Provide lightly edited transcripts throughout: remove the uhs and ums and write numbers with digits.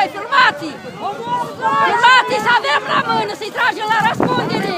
voi, filmați! Filmați, să avem la mână, să-i tragem la răspundere!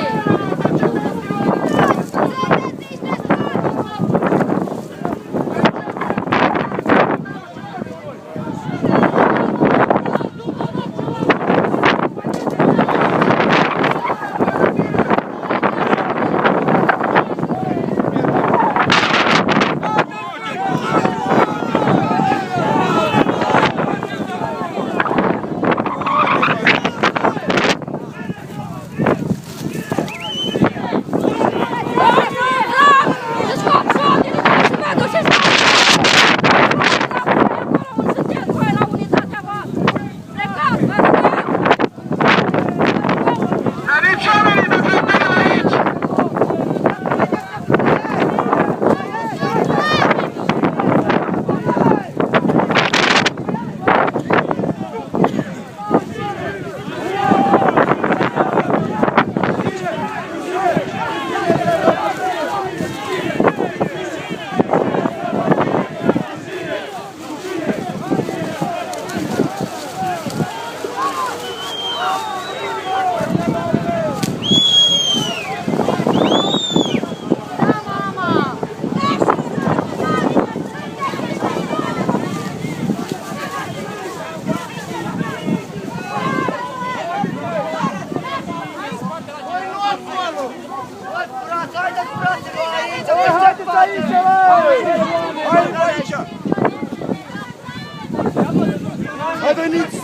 Hai veniți!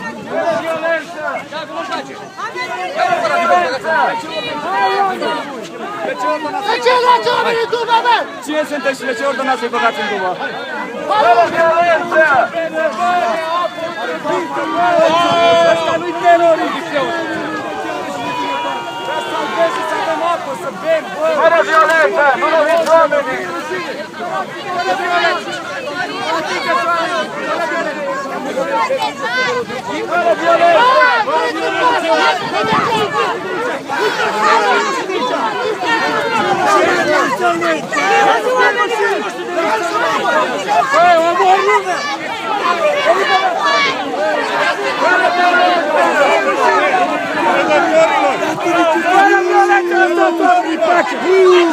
De ce luați oamenii după mea? Cine sunteți și de ce ordonați să-i băgați în dubă? Fără violență! Ăsta nu-i terorist! Vreau să salvezi și să avem apă, să bem, bă! Fără violență! Nu loviți oamenii! Fără violență! Fără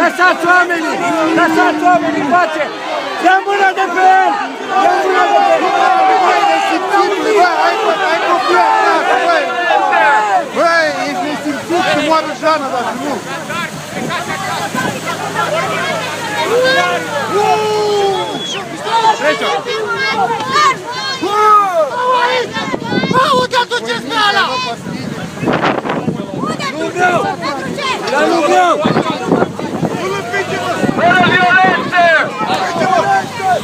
Lăsați oamenii! Lăsați oamenii în pace! Ia mâna de pe el! Ia mâna de pe el! Băi, ești nesimțit să moară Jana, dacă nu! Unde duceți pe ăla? Nu vreau! Dar nu vreau! Fără violență!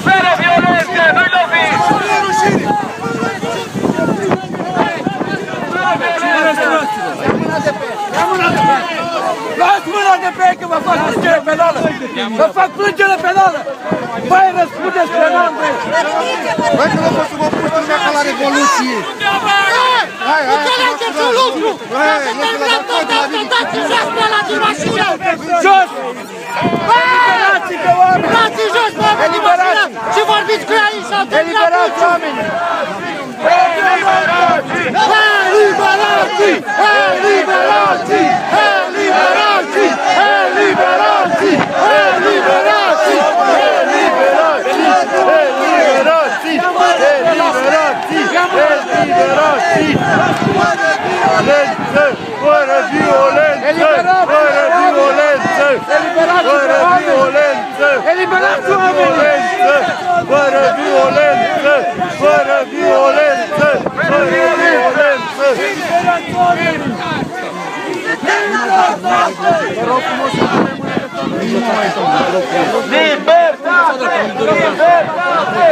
Fără violență! Nu-i loviți! Luați mâna de pe el că vă fac plângere penală! Vă fac plângere penală! Băi, răspundeți penal, băi! Băi, că nu pot să vă pun lumea ca la Revoluție! Hai, înțelegeți un lucru! Ca să terminăm tot asta, dați jos pe ăla din mașină! Jos! Eliberați pe oameni! Dați jos pe oameni din mașină și vorbiți cu ei și au terminat Eliberați oamenii! Eliberați! Eliberați! Eliberați! Eliberați! Eliberați! Eliberați! Fără violență! Fără violență! Fără violență! Eliberați oamenii! Fără violență! Fără violență! Fără violență! Eliberați oamenii! Vă rog frumos să nu Libertate! Libertate!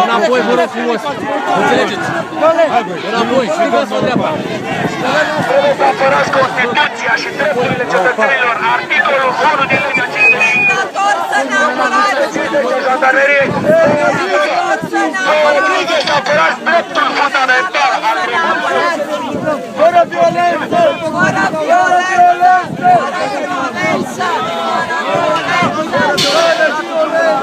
Înapoi, vă rog frumos! Înțelegeți? Înapoi și vă să dreapta! Trebuie să apărați Constituția și drepturile cetățenilor, articolul 1 din legea 55 de jandarmerie. Trebuie să apărați dreptul fundamental al Republicii. Fără violență! Fără violență! Fără violență!